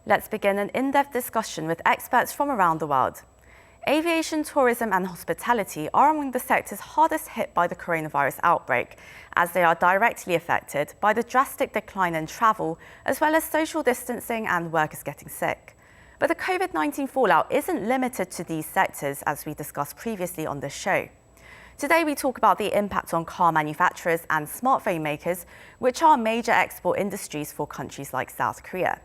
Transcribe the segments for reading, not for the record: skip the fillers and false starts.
Let's begin an in-depth discussion with experts from around the world. Aviation, tourism and hospitality are among the sectors hardest hit by the coronavirus outbreak, as they are directly affected by the drastic decline in travel, as well as social distancing and workers getting sick. But the COVID-19 fallout isn't limited to these sectors, as we discussed previously on this show. Today we talk about the impact on car manufacturers and smartphone makers, which are major export industries for countries like South Korea.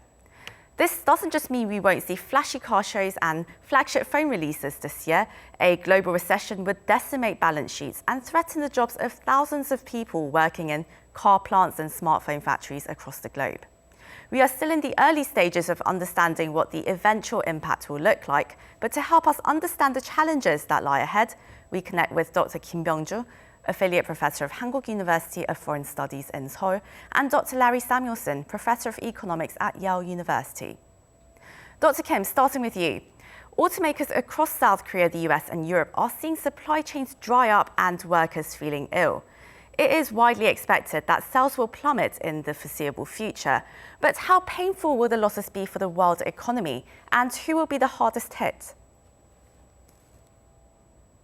This doesn't just mean we won't see flashy car shows and flagship phone releases this year. A global recession would decimate balance sheets and threaten the jobs of thousands of people working in car plants and smartphone factories across the globe. We are still in the early stages of understanding what the eventual impact will look like, but to help us understand the challenges that lie ahead, we connect with Dr. Kim Byung-ju, Affiliate Professor of Hankuk University of Foreign Studies in Seoul, and Dr. Larry Samuelson, Professor of Economics at Yale University. Dr. Kim, starting with you. Automakers across South Korea, the US and Europe are seeing supply chains dry up and workers feeling ill. It is widely expected that sales will plummet in the foreseeable future. But how painful will the losses be for the world economy, and who will be the hardest hit?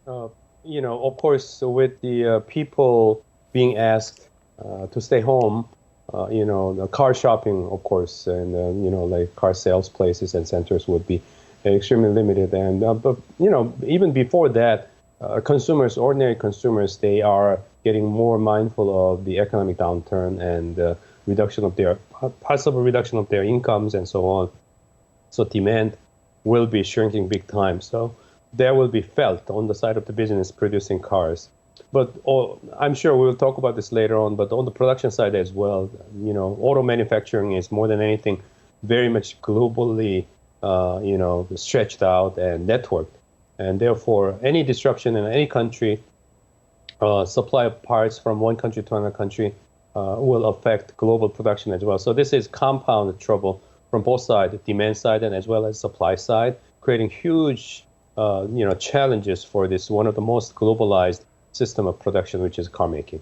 Of course, with the people being asked to stay home, the car shopping, of course, and, like car sales places and centers would be extremely limited. And, but even before that, ordinary consumers, they are getting more mindful of the economic downturn and possible reduction of their incomes and so on. So demand will be shrinking big time. So that will be felt on the side of the business producing cars. But I'm sure we'll talk about this later on, but on the production side as well, auto manufacturing is more than anything very much globally, stretched out and networked. And therefore, any disruption in any country, supply of parts from one country to another country will affect global production as well. So this is compounded trouble from both sides, demand side and as well as supply side, creating huge challenges for this one of the most globalized system of production, which is car making.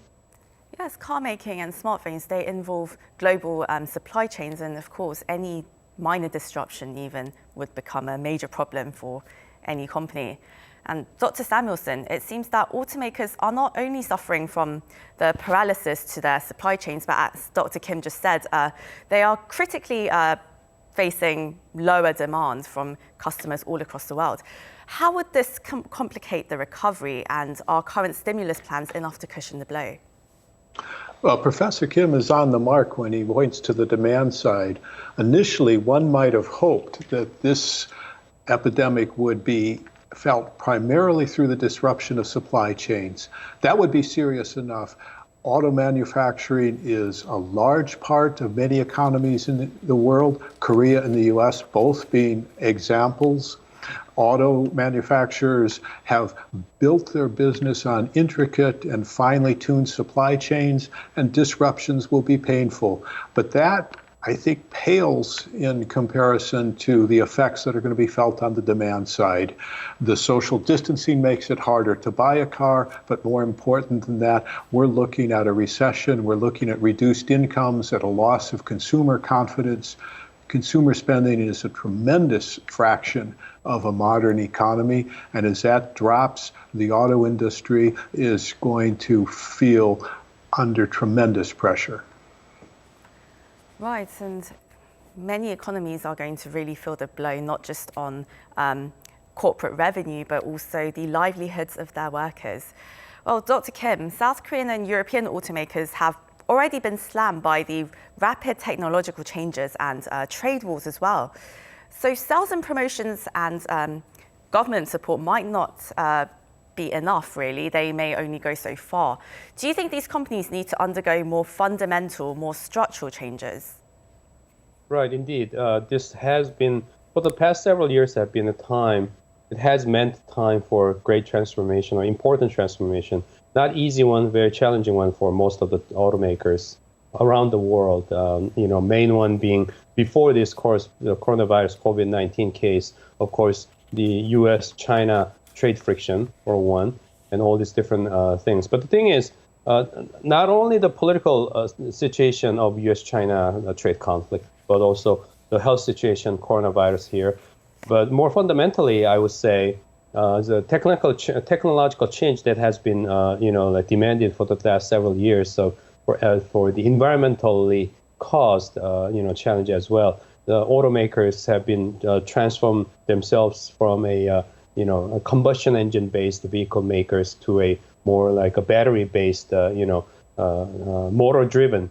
Yes, car making and smartphones, they involve global supply chains, and of course, any minor disruption even would become a major problem for any company. And Dr. Samuelson, it seems that automakers are not only suffering from the paralysis to their supply chains, but as Dr. Kim just said, they are critically facing lower demand from customers all across the world. How would this complicate the recovery, and are current stimulus plans enough to cushion the blow? Well, Professor Kim is on the mark when he points to the demand side. Initially, one might have hoped that this epidemic would be felt primarily through the disruption of supply chains. That would be serious enough. Auto manufacturing is a large part of many economies in the world, Korea and the US both being examples. Auto manufacturers have built their business on intricate and finely tuned supply chains, and disruptions will be painful. But that, I think, pales in comparison to the effects that are going to be felt on the demand side. The social distancing makes it harder to buy a car, but more important than that, we're looking at a recession, we're looking at reduced incomes, at a loss of consumer confidence. Consumer spending is a tremendous fraction of a modern economy, and as that drops, the auto industry is going to feel under tremendous pressure. Right, and many economies are going to really feel the blow, not just on corporate revenue, but also the livelihoods of their workers. Well, Dr. Kim, South Korean and European automakers have already been slammed by the rapid technological changes and trade wars as well. So sales and promotions and government support might not be enough, really. They may only go so far. Do you think these companies need to undergo more fundamental, more structural changes? Right, indeed. This has been, for the past several years, have been a time, it has meant time for great transformation or important transformation. Not easy one, very challenging one for most of the automakers around the world. Main one being before this course, the coronavirus COVID-19 case, of course, the US-China trade friction, for one, and all these different things. But the thing is, not only the political situation of US-China trade conflict, but also the health situation, coronavirus here. But more fundamentally, I would say the technological change that has been, demanded for the last several years. So for the environmentally caused, challenge as well. The automakers have been transformed themselves from a combustion engine-based vehicle makers to a more like a battery-based, motor-driven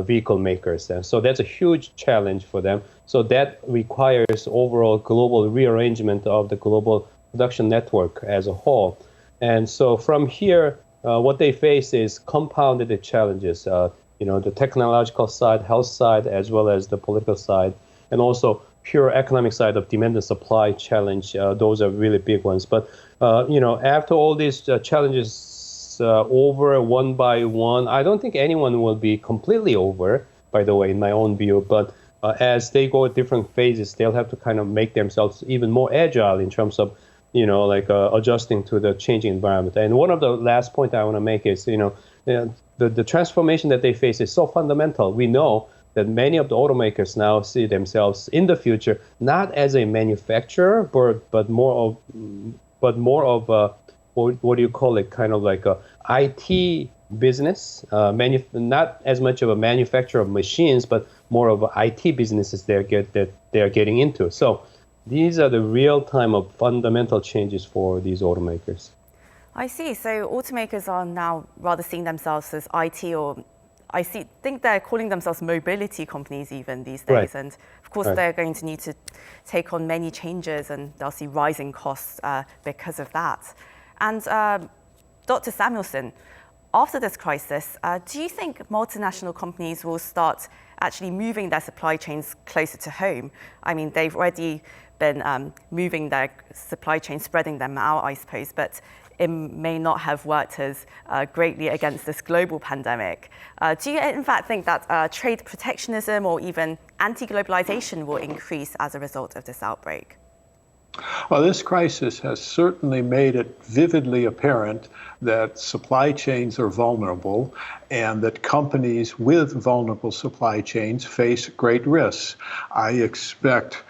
vehicle makers. And so that's a huge challenge for them. So that requires overall global rearrangement of the global production network as a whole. And so from here, what they face is compounded challenges, the technological side, health side, as well as the political side, and also pure economic side of demand and supply challenge. Those are really big ones. But, after all these challenges over one by one, I don't think anyone will be completely over, by the way, in my own view. But as they go at different phases, they'll have to kind of make themselves even more agile in terms of, adjusting to the changing environment. And one of the last point I want to make is, the transformation that they face is so fundamental. We know that many of the automakers now see themselves in the future not as a manufacturer, but more of what do you call it? Kind of like a IT business, not as much of a manufacturer of machines, but more of IT businesses that they're getting into. So these are the real time of fundamental changes for these automakers. I see. So automakers are now rather seeing themselves as IT, or think they're calling themselves mobility companies even these days. Right. And of course, they're going to need to take on many changes, and they'll see rising costs because of that. And Dr. Samuelson, after this crisis, do you think multinational companies will start actually moving their supply chains closer to home? I mean, they've already been moving their supply chain, spreading them out, I suppose, but it may not have worked as greatly against this global pandemic. Do you in fact think that trade protectionism or even anti-globalization will increase as a result of this outbreak? Well, this crisis has certainly made it vividly apparent that supply chains are vulnerable and that companies with vulnerable supply chains face great risks. I expect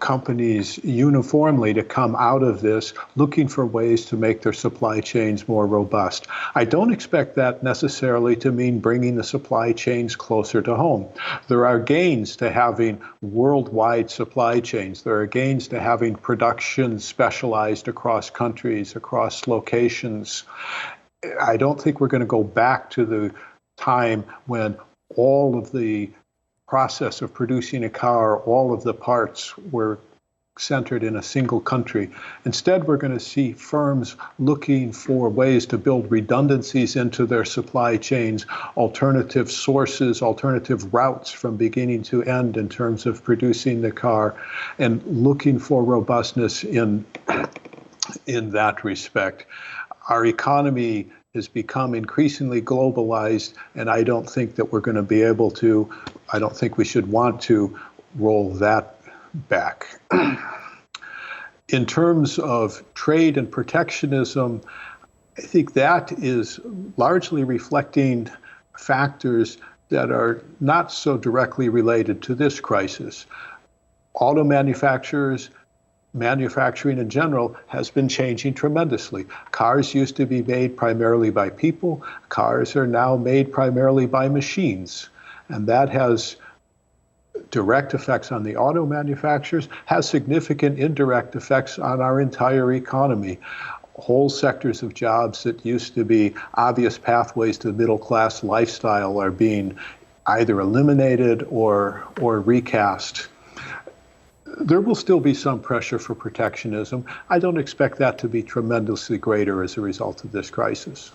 companies uniformly to come out of this looking for ways to make their supply chains more robust. I don't expect that necessarily to mean bringing the supply chains closer to home. There are gains to having worldwide supply chains. There are gains to having production specialized across countries, across locations. I don't think we're going to go back to the time when all of the process of producing a car, all of the parts were centered in a single country. Instead, we're going to see firms looking for ways to build redundancies into their supply chains, alternative sources, alternative routes from beginning to end in terms of producing the car, and looking for robustness in that respect. Our economy has become increasingly globalized, and I don't think that we're going to be able to, I don't think we should want to roll that back. In terms of trade and protectionism, I think that is largely reflecting factors that are not so directly related to this crisis. Auto manufacturers, manufacturing in general has been changing tremendously. Cars used to be made primarily by people. Cars are now made primarily by machines. And that has direct effects on the auto manufacturers, has significant indirect effects on our entire economy. Whole sectors of jobs that used to be obvious pathways to the middle-class lifestyle are being either eliminated or recast. There will still be some pressure for protectionism. I don't expect that to be tremendously greater as a result of this crisis.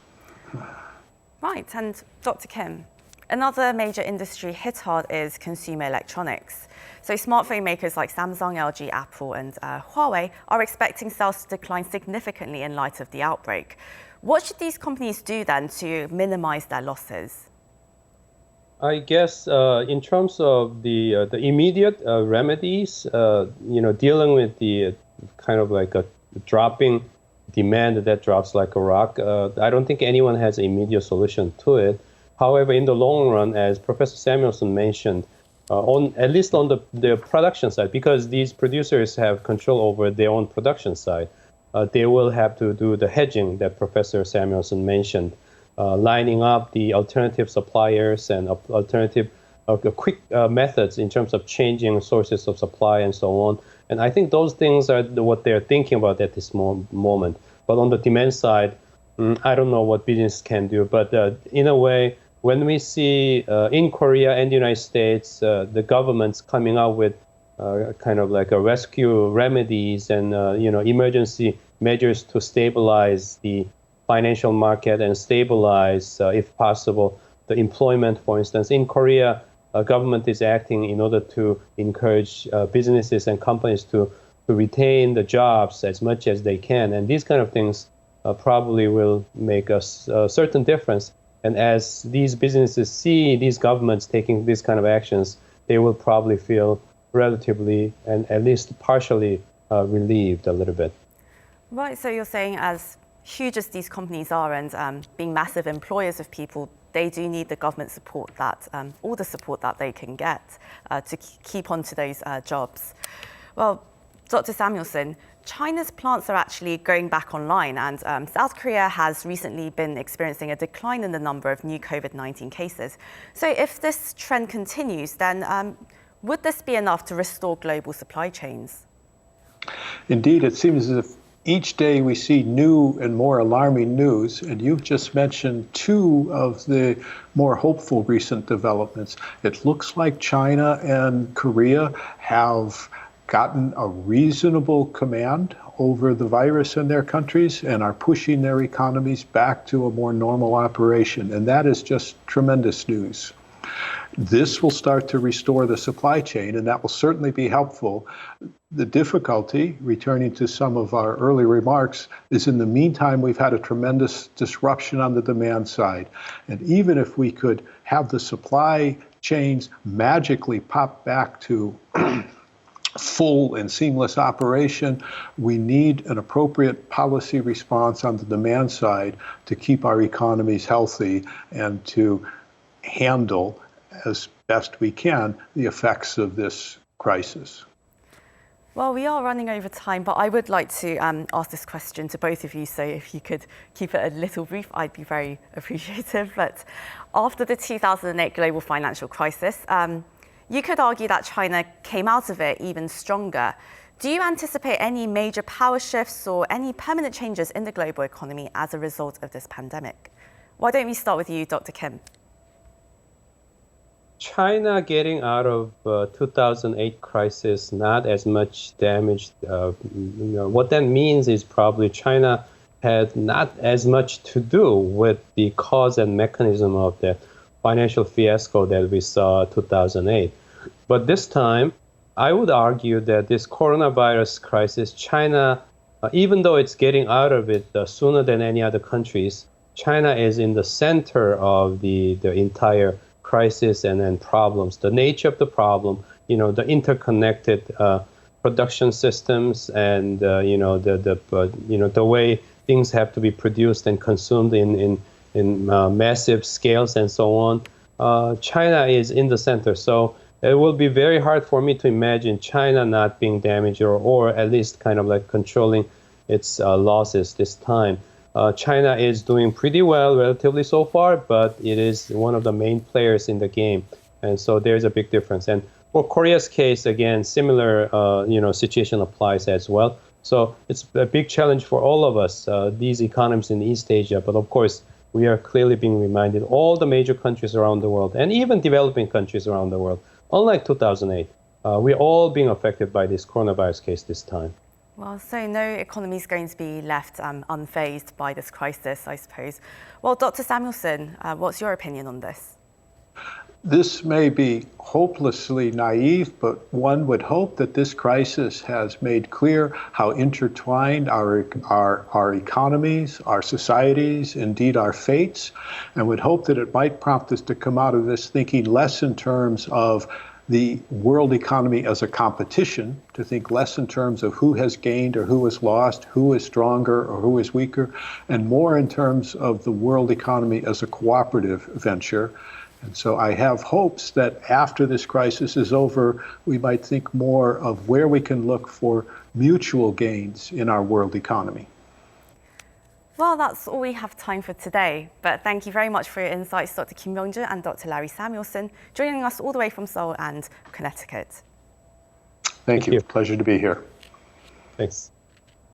Right, and Dr. Kim, another major industry hit hard is consumer electronics. So smartphone makers like Samsung, LG, Apple, and Huawei are expecting sales to decline significantly in light of the outbreak. What should these companies do then to minimize their losses? I guess in terms of the immediate remedies, dealing with the kind of like a dropping demand that drops like a rock, I don't think anyone has an immediate solution to it. However, in the long run, as Professor Samuelson mentioned, at least on the production side, because these producers have control over their own production side. They will have to do the hedging that Professor Samuelson mentioned, lining up the alternative suppliers and alternative quick methods in terms of changing sources of supply and so on. And I think those things are what they're thinking about at this moment. But on the demand side, I don't know what business can do. But in a way, when we see in Korea and the United States, the governments coming out with kind of like a rescue remedies and emergency measures to stabilize the financial market and stabilize, if possible, the employment, for instance. In Korea, government is acting in order to encourage businesses and companies to retain the jobs as much as they can. And these kind of things probably will make a certain difference. And as these businesses see these governments taking these kind of actions, they will probably feel relatively and at least partially relieved a little bit. Right, so you're saying as huge as these companies are and being massive employers of people, they do need the government support that, all the support that they can get to keep on to those jobs. Well, Dr. Samuelson, China's plants are actually going back online, and South Korea has recently been experiencing a decline in the number of new COVID-19 cases. So if this trend continues, then would this be enough to restore global supply chains? Indeed, it seems as if each day we see new and more alarming news, and you've just mentioned two of the more hopeful recent developments. It looks like China and Korea have gotten a reasonable command over the virus in their countries and are pushing their economies back to a more normal operation. And that is just tremendous news. This will start to restore the supply chain, and that will certainly be helpful. The difficulty, returning to some of our early remarks, is in the meantime, we've had a tremendous disruption on the demand side. And even if we could have the supply chains magically pop back to full and seamless operation, we need an appropriate policy response on the demand side to keep our economies healthy and to handle as best we can the effects of this crisis. Well, we are running over time, but I would like to ask this question to both of you. So if you could keep it a little brief, I'd be very appreciative. But after the 2008 global financial crisis, you could argue that China came out of it even stronger. Do you anticipate any major power shifts or any permanent changes in the global economy as a result of this pandemic? Why don't we start with you, Dr. Kim? China getting out of 2008 crisis, not as much damage. What that means is probably China had not as much to do with the cause and mechanism of the financial fiasco that we saw 2008. But this time, I would argue that this coronavirus crisis, China, even though it's getting out of it sooner than any other countries, China is in the center of the entire crisis and then problems. The nature of the problem, the interconnected production systems and the way things have to be produced and consumed in massive scales and so on. China is in the center, so it will be very hard for me to imagine China not being damaged or at least kind of like controlling its losses this time. China is doing pretty well relatively so far, but it is one of the main players in the game. And so there's a big difference. And for Korea's case, again, similar situation applies as well. So it's a big challenge for all of us, these economies in East Asia. But of course, we are clearly being reminded, all the major countries around the world, and even developing countries around the world, unlike 2008, we're all being affected by this coronavirus case this time. Well, so no economy is going to be left unfazed by this crisis, I suppose. Well, Dr. Samuelson, what's your opinion on this? This may be hopelessly naive, but one would hope that this crisis has made clear how intertwined our economies, our societies, indeed our fates, and would hope that it might prompt us to come out of this thinking less in terms of the world economy as a competition, to think less in terms of who has gained or who has lost, who is stronger or who is weaker, and more in terms of the world economy as a cooperative venture. And so I have hopes that after this crisis is over, we might think more of where we can look for mutual gains in our world economy. Well, that's all we have time for today. But thank you very much for your insights, Dr. Kim Myung-joo and Dr. Larry Samuelson, joining us all the way from Seoul and Connecticut. Thank you. Pleasure to be here. Thanks.